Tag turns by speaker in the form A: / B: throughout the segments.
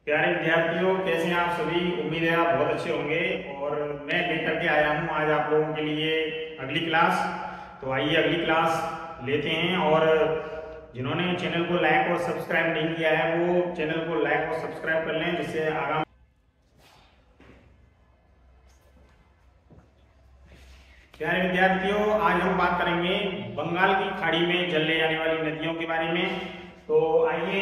A: प्यारे विद्यार्थियों, कैसे हैं आप सभी। उम्मीद है आप बहुत अच्छे होंगे। और मैं लेकर के आया हूं आज आप लोगों के लिए अगली क्लास। तो आइए अगली क्लास लेते हैं। और जिन्होंने चैनल को लाइक और सब्सक्राइब नहीं किया है वो चैनल को लाइक और सब्सक्राइब कर लें, जिससे आगामी। प्यारे विद्यार्थियों, आज हम बात करेंगे बंगाल की खाड़ी में चलने जाने वाली नदियों के बारे में। तो आइए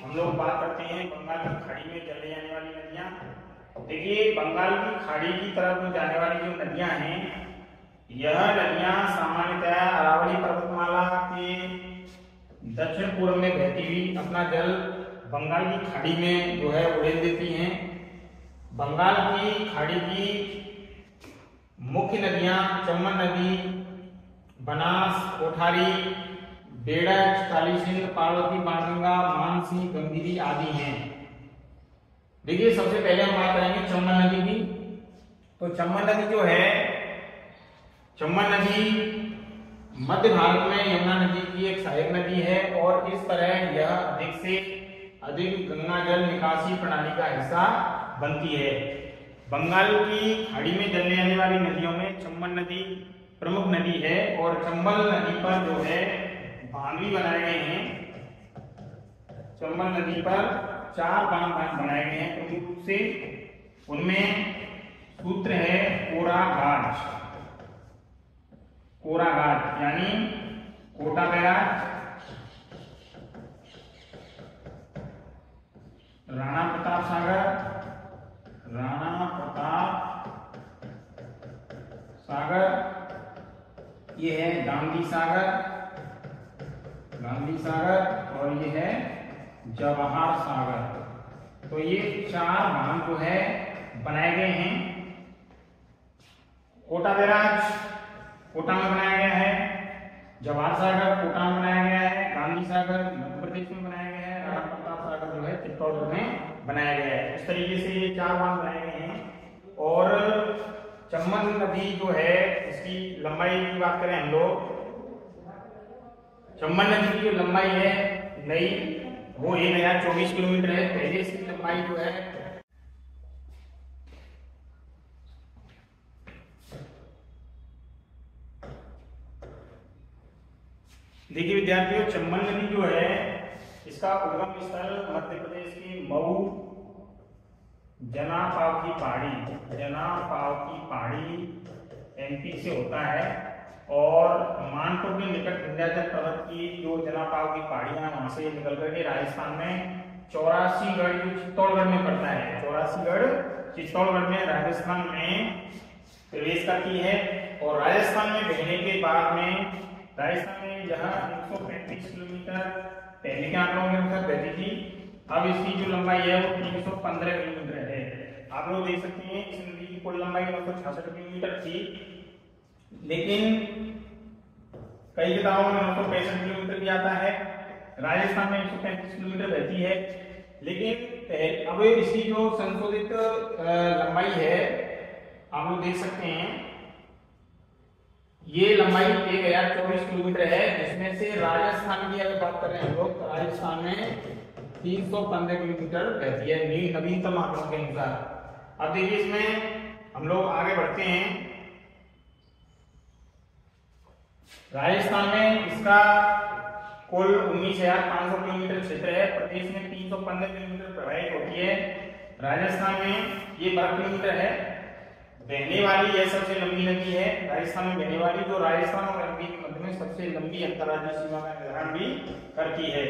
A: हम लोग बात करते हैं बंगाल की खाड़ी में चलने जाने वाली नदियां। देखिए, बंगाल की खाड़ी की तरफ जाने वाली जो नदियां हैं, यह नदियां सामान्यतः अरावली पर्वतमाला के दक्षिण पूर्व में बहती हुई अपना जल बंगाल की खाड़ी में जो है उड़ेल देती हैं। बंगाल की खाड़ी की मुख्य नदियां चम्बल नदी, बनास, कोठारी, बेड़च, काली सिंध, पार्वती, बाणगंगा, मानसी, गंभीरी आदि हैं। देखिए, सबसे पहले हम बात करेंगे चम्बल नदी की। तो चम्बल नदी जो है, चम्बल नदी मध्य भारत में यमुना नदी की एक सहायक नदी है और इस तरह यह अधिक से अधिक गंगा जल निकासी प्रणाली का हिस्सा बनती है। बंगाल की खाड़ी में चलने आने वाली नदियों में चम्बल नदी प्रमुख नदी है और चम्बल नदी पर जो है बांध भी बनाए गए हैं। चम्बल नदी पर 4 बांध बनाए गए हैं प्रमुख रूप से। उनमें सूत्र है कोराघाट। कोराघाट यानी कोटा बैराज, राणा प्रताप सागर, राणा प्रताप सागर, ये है गांधी सागर, गांधी सागर, और ये है जवाहर सागर। तो ये 4 बांध जो है बनाए गए हैं। कोटा बैराज कोटा में बनाया गया है, जवाहर सागर कोटा में बनाया गया है, गांधी सागर मध्य प्रदेश में बनाया गया है, राणा प्रताप सागर जो है चित्तौड़गढ़ में बनाया गया है। इस तरीके से ये 4 बांध बनाए गए हैं। और चम्बल नदी जो है, इसकी लंबाई की बात करें हम लोग, चम्बल नदी की जो लंबाई है नई, वो 1024 किलोमीटर है। पहले इसकी लंबाई जो है देखिए विद्यार्थियों, चम्बल नदी जो है इसका उद्गम स्थल मध्य प्रदेश की मऊ जनापाव की पहाड़ी एमपी से होता है। और मानपुर के निकट विंध्याचल पर्वत की जो जनापाव की पहाड़ियां, वहां से निकल करके राजस्थान में 84गढ़ जो चित्तौड़गढ़ में पड़ता है, 84गढ़ चित्तौड़गढ़ में राजस्थान में प्रवेश करती है। और राजस्थान में बहने के बाद में राजस्थान में जहां 135 किलोमीटर पहले के आंकड़ों के अनुसार बहती थी, अब इसकी जो लंबाई है वो 315 किलोमीटर है। आप लोग देख सकते हैं इस नदी की कुल लंबाई 966 किलोमीटर थी, लेकिन कई किताबों में 965 किलोमीटर भी आता है। राजस्थान में 135 किलोमीटर बहती है। लेकिन अब इसकी जो संशोधित लंबाई है आप लोग देख सकते हैं, ये लंबाई 1024 किलोमीटर है, जिसमें से राजस्थान की अगर बात करें हम लोग, तो राजस्थान में 315 किलोमीटर बहती है नवीनतम आंकड़ों के अनुसार। अब देखिए, इसमें हम लोग आगे बढ़ते हैं। राजस्थान में इसका कुल 19,500 किलोमीटर क्षेत्र है। प्रदेश में 315 किलोमीटर प्रवाहित होती है। राजस्थान में ये 12 किलोमीटर है। बहने वाली यह सबसे लंबी नदी है राजस्थान में बहने वाली, जो राजस्थान और एमपी के मध्य में सबसे लंबी अंतर्राज्यीय सीमा का निर्धारण भी करती है।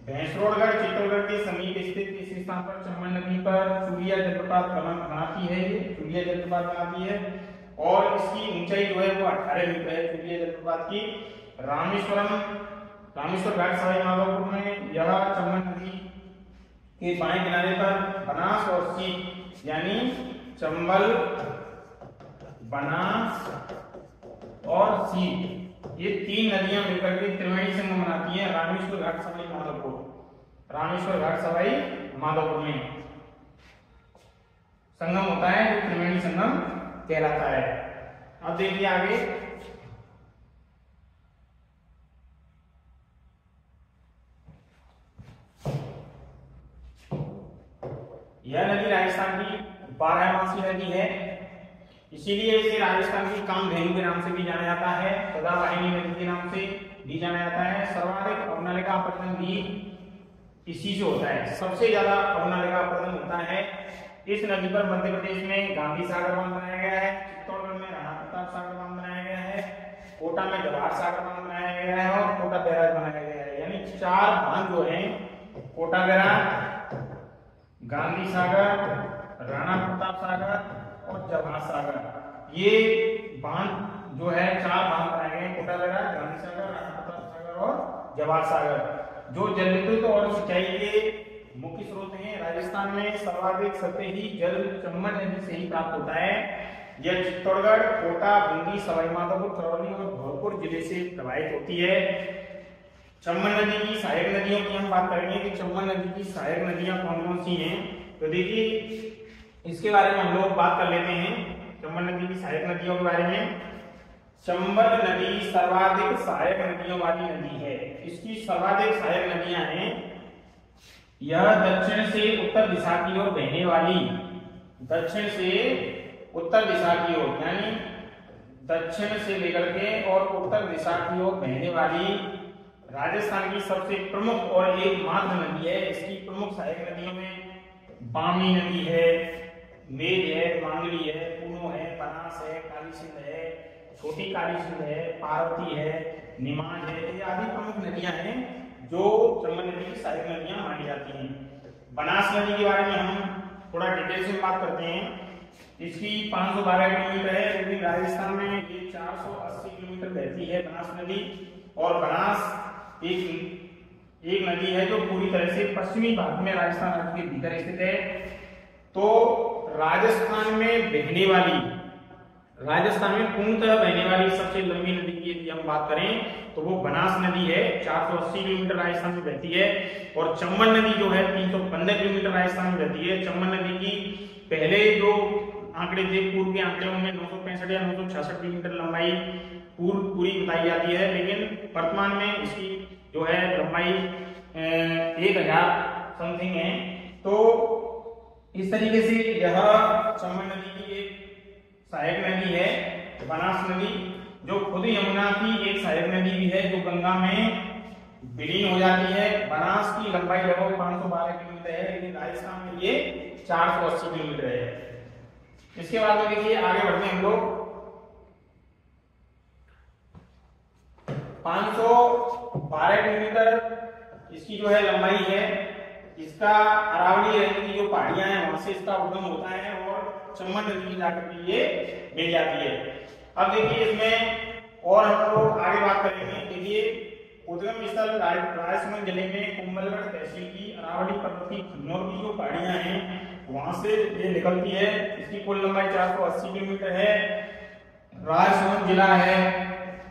A: भैंसरोडगढ़ चित्तौड़गढ़ के समीप स्थित इस स्थान पर चम्बल नदी पर चूड़िया जलप्रपात बनाती है। ये चूड़िया जलप्रपात बनाती है और इसकी ऊंचाई जो है वो 18 मीटर है चूड़िया जलप्रपात की। रामेश्वर घाट सवाई माधोपुर में यह चम्बल नदी के बाएं किनारे पर बनास और सीप यानी चंबल, बनास और सीप, ये 3 नदियां मिलकर के त्रिवेणी संगम बनाती हैं रामेश्वर घाट सवाई माधोपुर। रामेश्वर घाट सवाई माधोपुर में संगम होता है जो त्रिवेणी संगम कहलाता है। अब देखिए आगे, यह नदी राजस्थान की 12मासी नदी है, इसीलिए इसे राजस्थान की कामधेनु के नाम से भी जाना जाता है, सदावाहिनी नदी के नाम से भी जाना जाता है। सर्वाधिक अवनालिका अपरदन भी इसी से होता है, सबसे ज्यादा अवनालिका अपरदन होता है। इस नदी पर मध्य प्रदेश में गांधी सागर बांध बनाया गया है, चित्तौड़गढ़ में राणा प्रताप सागर बांध बनाया गया है, कोटा में जवाहर सागर बांध बनाया गया है और कोटा बैराज बनाया गया है। यानी 4 बांध जो है, कोटा बैराज, गांधी सागर, राणा प्रताप सागर और जवाहर सागर, ये बांध जो है 4 बांध बनाए गए हैं, कोटा बैराज, गांधी सागर, राणा प्रताप सागर और जवाहर सागर, जो जल विद्युत और सिंचाई के मुख्य स्रोत हैं। राजस्थान में सर्वाधिक सतही जल चंबल नदी से ही प्राप्त होता है। यह चित्तौड़गढ़, कोटा, बूंदी, सवाई माधोपुर, करौली और धौलपुर जिले से प्रवाहित होती है। चंबल नदी की सहायक नदियों की हम बात करेंगे कि चंबल नदी की सहायक नदियां कौन कौन सी हैं, तो देखिए इसके बारे में हम लोग बात कर लेते हैं। चंबल नदी की सहायक नदियों के बारे में, चंबल नदी सर्वाधिक सहायक नदियों वाली नदी है। इसकी सर्वाधिक सहायक नदियां हैं, यह दक्षिण से उत्तर दिशा की ओर बहने वाली, दक्षिण से उत्तर दिशा की ओर, यानी दक्षिण से लेकर के और उत्तर दिशा की ओर बहने वाली राजस्थान की सबसे प्रमुख और एकमात्र नदी है। इसकी प्रमुख सहायक नदियों में बामी नदी है, मेज है, मांगली है, पूनो है, बनास है, काली सिंध है, छोटी काली सिंध है, पार्वती है, निमाज है, ये आदि प्रमुख नदियां हैं जो चंबल नदी की सहायक नदियां मानी जाती हैं। बनास नदी के बारे में हम थोड़ा डिटेल से बात करते हैं। इसकी 512 किलोमीटर है, लेकिन राजस्थान में ये 480 किलोमीटर बहती है बनास नदी। और बनास एक नदी है जो पूरी तरह से पश्चिमी भाग में राजस्थान राज्य के भीतर स्थित है। तो राजस्थान में बहने वाली, राजस्थान में पूर्णतः बहने वाली सबसे लंबी नदी की यदि हम बात करें तो वो बनास नदी है, 480 किलोमीटर राजस्थान में बहती है। और चंबल नदी जो है 315 किलोमीटर राजस्थान में बहती है। चंबल नदी की पहले जो आंकड़े थे, पूर्व के आंकड़ों में 965 या 966 किलोमीटर लंबाई पूरी बताई जाती है, लेकिन वर्तमान में इसकी जो है लंबाई 1000 समथिंग है। तो इस तरीके से यह चंबल नदी की एक सहायक नदी है। बनास नदी जो खुद यमुना की एक सहायक नदी भी है, जो गंगा में विलीन हो जाती है। बनास की लंबाई लगभग 512 किलोमीटर है, लेकिन राजस्थान में ये 480 किलोमीटर है। इसके बाद में देखिए आगे बढ़ते हैं हम लोग। 512 किलोमीटर इसकी जो है लंबाई है। इसका अरावली रेंज की जो पहाड़ियां हैं वहां से इसका उद्गम होता है और चंबल नदी में जाकर के ये मिल जाती है। अब देखिए इसमें और हम लोग आगे बात करेंगे। देखिए उद्गम स्थल राजसमंद जिले में कुंभलगढ़ तहसील की अरावली पर्वतीय खन्नौर की जो पहाड़ियां हैं वहां से ये निकलती है। इसकी कुल लंबाई 480 किलोमीटर है। राजसमंद जिला है,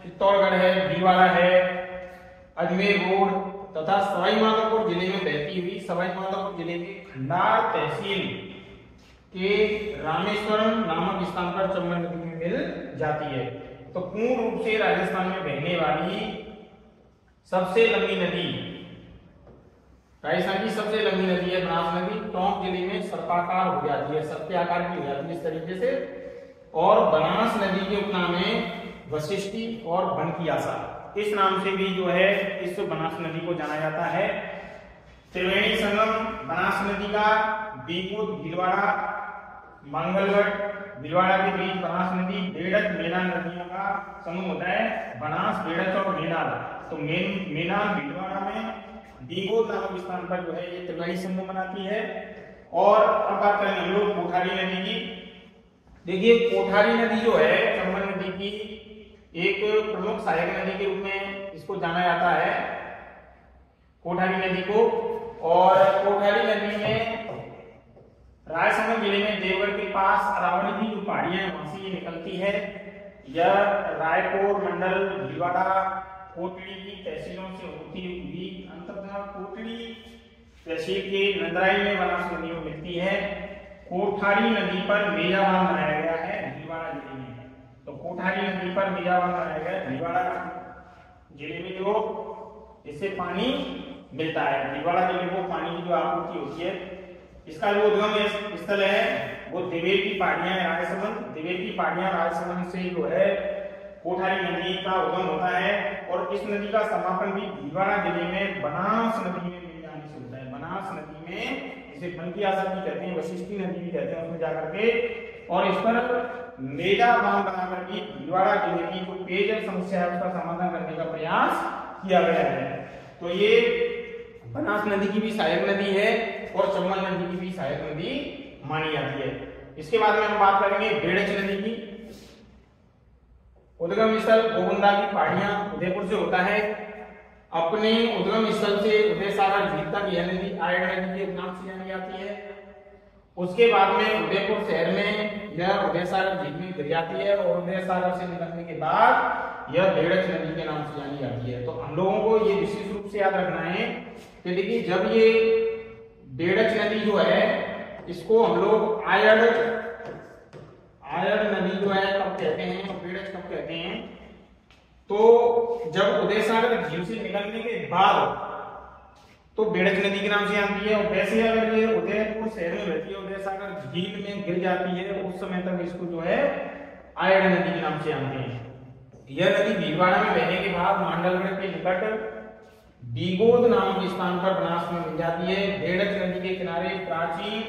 A: चित्तौड़गढ़ है, भीलवाड़ा है, अजमेर रोड तथा सवाई माधोपुर जिले में बहती हुई सवाई माधोपुर जिले के खंडार तहसील के रामेश्वरम नामक स्थान पर चंबल नदी में मिल जाती है। तो पूर्ण रूप से राजस्थान में बहने वाली सबसे लंबी नदी, राजस्थान की सबसे लंबी नदी है बनास नदी। टोंक जिले में सर्पाकार हो जाती है, सर्पे आकार की हो जाती है इस तरीके से। और बनास नदी के उपनाम है वशिष्ठी और बनकियासा, इस नाम से भी जो है इस बनास नदी को जाना जाता है। त्रिवेणी संगम बनास नदी का बीकुद, भीलवाड़ा, मंगलगढ़, भीलवाड़ा के बीच बनास नदी, बेड़च, मेनाल नदियों का संगम होता है। बनास, बेड़च और मेनाल, तो मेनाल भीलवाड़ा में बीकुद नामक स्थान पर जो है ये त्रिवेणी संगम बनाती है। और अब बात करें हम लोग कोठारी नदी की। देखिए कोठारी नदी जो है चंबल नदी की एक प्रमुख सहायक नदी के रूप में इसको जाना जाता है, कोठारी नदी को। और कोठारी नदी में राजसमंद जिले में देवगढ़ के पास अरावली की जो पहाड़ियां हैं वहां से ये निकलती है। यह रायपुर मंडल, भीलवाड़ा, कोटड़ी की तहसीलों से होती हुई अंततः कोटड़ी तहसील के नंदराई में बनास नदी में मिलती है। कोठारी नदी पर मेजा बांध बनाया गया है भीलवाड़ा जिले में। तो कोठारी नदी पर मेजा बांध बनाया गया है भीलवाड़ा जिले में, जो इससे पानी मिलता है। भीलवाड़ा जिले को पानी की जो आपूर्ति होती है इसका जो उद्गम स्थल है वो दिवेल की पहाड़ियां राजसमंद, दिवेल की पहाड़ियां राजसमंद से जो है कोठारी नदी का उद्गम होता है। और इस नदी का समापन भी भीलवाड़ा जिले में बनास नदी में मिल जाने से होता है। बनास नदी में, इसे बनकी आसर भी कहते हैं, वशिष्ठी नदी भी कहते हैं, उसमें जाकर के और इस पर मेगा बांध बनाकर भी भीलवाड़ा जिले की जो पेयजल समस्या है उसका समाधान करने का प्रयास किया गया है। तो ये बनास नदी की भी सहायक नदी है और चंबल नदी की भी सहायक नदी मानी जाती है। इसके बाद में हम बात करेंगे बेड़च नदी की। उद्गम स्थल गोविंदा की पहाड़ियां उदयपुर से होता है। अपने उद्गम स्थल से उदय सागर झील तक यह नदी आयड़ नदी के नाम से जानी जाती है। उसके बाद में उदयपुर शहर में यह उदय सागर झील में गिर जाती है और उदय सागर से निकलने के बाद यह बेड़च नदी के नाम से जानी जाती है। तो हम लोगों को ये विशेष रूप से याद रखना है कि देखिए जब ये बेड़च नदी जो है इसको हम लोग आयड़ नदी जो है कब कहते हैं और बेड़च कब कहते हैं, तो जब उदय सागर झील से निकलने के बाद तो बेड़च नदी के नाम से आती है। और वैसे अगर ये उदयपुर शहर में रहती है, उदय सागर झील में गिर जाती है, उस समय तक इसको जो है आयड़ नदी के नाम से आते हैं। यह नदी भीलवाड़ा में बहने के बाद मांडलगढ़ के निकट बीगोद नाम के स्थान पर बनास में मिल जाती है। बेड़च नदी के किनारे प्राचीन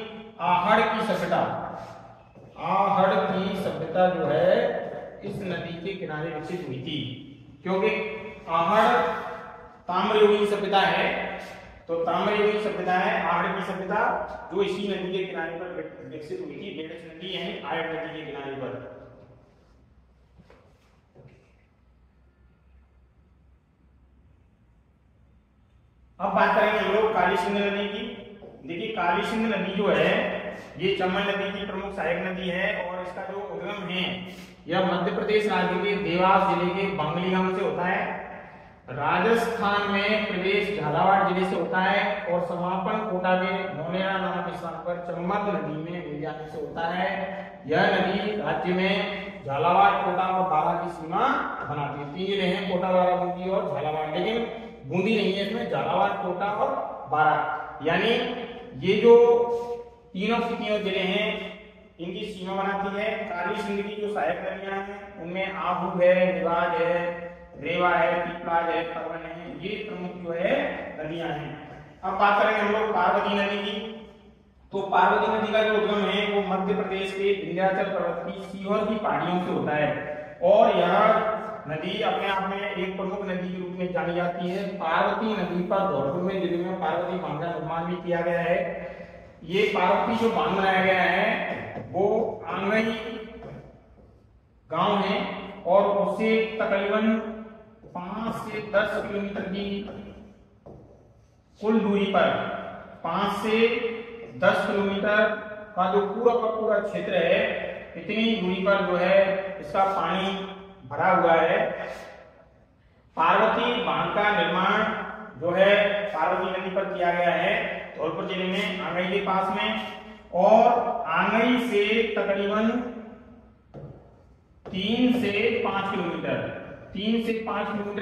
A: आहड़ की सभ्यता जो है इस नदी के किनारे विकसित हुई थी, क्योंकि आहड़ ताम्रयुगीन सभ्यता है। तो ताम्रयुगीन सभ्यता है आहड़ की सभ्यता जो इसी नदी के किनारे पर विकसित हुई थी। बेड़च नदी यानी आयड़ नदी के किनारे पर। अब बात करेंगे हम लोग काली सिंध नदी की। देखिए काली सिंध नदी जो है ये चंबल नदी की प्रमुख सहायक नदी है और इसका जो उद्गम है यह मध्य प्रदेश राज्य के देवास जिले के बांगली गांव से होता है। राजस्थान में प्रवेश झालावाड़ जिले से होता है और समापन कोटा के नौनेरा नामक स्थान पर चम्बल नदी में मिल जाने से होता है। यह नदी राज्य में झालावाड़, कोटा और बारा की सीमा बनाती है। 3 जिले हैं, कोटा, बारा, बूंदी और झालावाड़, लेकिन बूंदी नहीं है इसमें, झालावाड़, कोटा और बारा, यानी ये जो तीनों जिले हैं इनकी सीमा बनाती है। काली सिंध की जो सहायक नदियां हैं उनमें आहू है, निवाज है, रेवा है, पीपलाज है, परवन है, ये प्रमुख जो है नदियां हैं। अब बात करेंगे हम लोग पार्वती नदी की। तो पार्वती नदी का जो उद्गम है वो मध्य प्रदेश के विंध्याचल पर्वत की सीहोर की पहाड़ियों से होता है और यह नदी अपने आप में एक प्रमुख नदी के रूप में जानी जाती है। पार्वती नदी पर धौलपुर में जिले में पार्वती बांध का निर्माण भी किया गया है। ये पार्वती जो बांध बनाया गया है वो आंगई गांव है और उससे तकरीबन 5 से 10 किलोमीटर की कुल दूरी पर 5 से 10 किलोमीटर का जो पूरा क्षेत्र है इतनी दूरी पर जो है इसका पानी भरा हुआ है। पार्वती बांध का निर्माण जो है पार्वती नदी पर किया गया है धौलपुर जिले में आंगई के पास में और आंगई से तकरीबन 3 से 5 किलोमीटर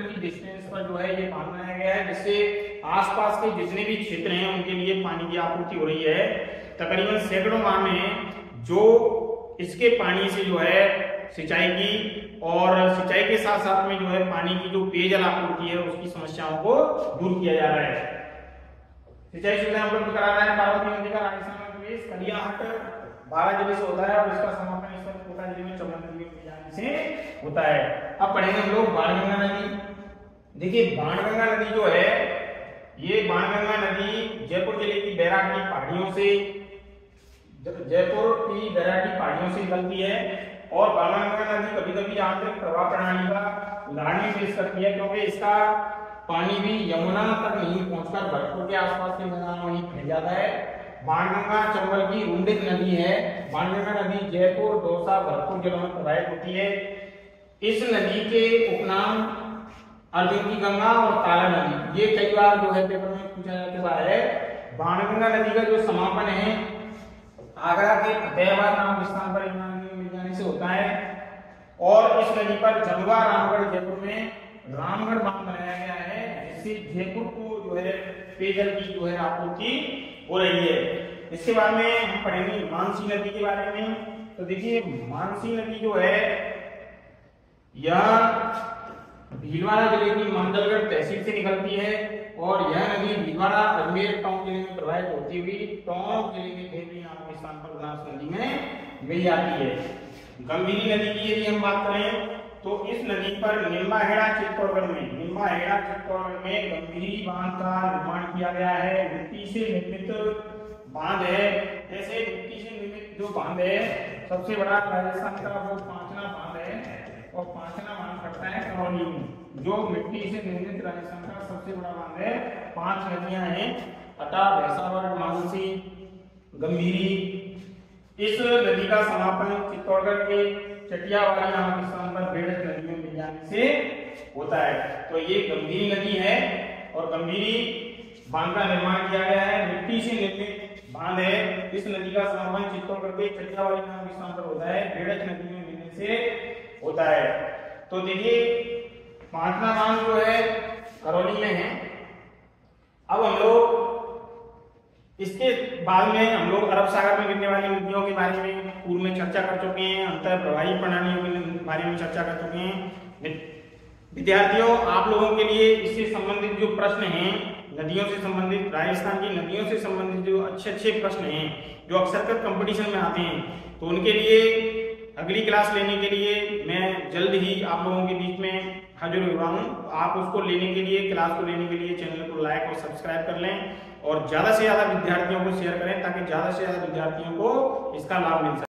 A: की डिस्टेंस पर जो है ये बांध बनाया गया है, जिससे आसपास के जितने भी क्षेत्र हैं उनके लिए पानी की आपूर्ति हो रही है। तकरीबन सैकड़ों गांव में जो इसके पानी से जो है सिंचाई की और सिंचाई के साथ साथ में जो है पानी की जो पेयजल आपूर्ति है उसकी समस्याओं को दूर किया जा रहा है। सिंचाई सुविधा उपलब्ध करा रहा है। पार्वती नदी का राजस्थान में प्रवेश कलियाहाट बारा जिले से होता है और इसका समापन इस वक्त कोटा जिले में चंबल नदी में जाने से होता है। अब पढ़ेंगे हम लोग बाणगंगा नदी। देखिए बाणगंगा नदी जो है ये बाणगंगा नदी जयपुर जिले की बैराग की पहाड़ियों से निकलती है और बाणगंगा नदी कभी कभी आंतरिक प्रवाह प्रणाली का उदाहरण भी पेश करती है, क्योंकि इसका पानी भी यमुना तक नहीं पहुंचकर भरतपुर के आसपास के मैदानों में फैल जाता है। बाणगंगा चंबल की रुंडित नदी है। बाणगंगा नदी जयपुर, दौसा, भरतपुर जिलों में प्रवाहित होती है। इस नदी के उपनाम अर्जुन की गंगा और काला नदी, ये कई बार जो है पेपर में पूछा जा चुका है। बाणगंगा नदी का जो समापन है आगरा के फतेहाबाद नाम स्थान पर मिल जाने से होता है और इस नदी पर जमुआ रामगढ़ जयपुर में रामगढ़ बांध बनाया गया है, जिससे जयपुर को जो है पेयजल की जो है आपूर्ति हो रही है। इसके बाद में हम पढ़ेंगे मानसी नदी के बारे में। तो देखिए मानसी नदी जो है यह भीलवाड़ा जिले की मंडलगढ़ तहसील से निकलती है और यह नदी भीलवाड़ा अजमेर टोंक जिले में प्रवाहित होती हुई टोंक जिले के खेतरी नाम के स्थान पर बनास नदी में मिल जाती है। गंभीरी नदी की यदि हम बात करें तो इस नदी पर निम्बाहेड़ा चित्तौड़गढ़ में गंभीरी बांध का निर्माण किया गया है। मिट्टी से निर्मित बांध है। जैसे मिट्टी से निर्मित जो बांध है सबसे बड़ा राजस्थान का वो पांचना बांध है और पांचना बांध पड़ता है करौली में। जो मिट्टी से निर्मित राजस्थान का सबसे बड़ा बांध है। 5 नदियां हैं, अटा, भैंसावड़, मानसी, गंभीरी। इस नदी का समापन चित्तौड़गढ़ के चटियावाली नाम के स्थान पर बेड़ज नदी में मिल जाने से होता है। तो ये गंभीरी नदी है और गंभीरी बांध का निर्माण किया गया है। मिट्टी से निर्मित बांध है। इस नदी का समापन चित्तौड़गढ़ के चटियावाली नाम के स्थान पर होता है, बेड़ज नदी में मिलने से होता है। तो देखिए पांचना बांध जो है करौली में है। अब हम लोग इसके बाद में हम लोग अरब सागर में गिरने वाली नदियों के बारे में पूर्व में चर्चा कर चुके हैं। अंतर प्रवाही प्रणालियों के बारे में चर्चा कर चुके हैं। विद्यार्थियों आप लोगों के लिए इससे संबंधित जो प्रश्न हैं, नदियों से संबंधित, राजस्थान की नदियों से संबंधित जो अच्छे प्रश्न हैं जो अक्सर कंपटीशन में आते हैं, तो उनके लिए अगली क्लास लेने के लिए मैं जल्द ही आप लोगों के बीच में हाजिर हुआ हूँ। आप उसको लेने के लिए, क्लास को लेने के लिए चैनल को लाइक और सब्सक्राइब कर लें और ज्यादा से ज्यादा विद्यार्थियों को शेयर करें ताकि ज्यादा से ज्यादा विद्यार्थियों को इसका लाभ मिल सके।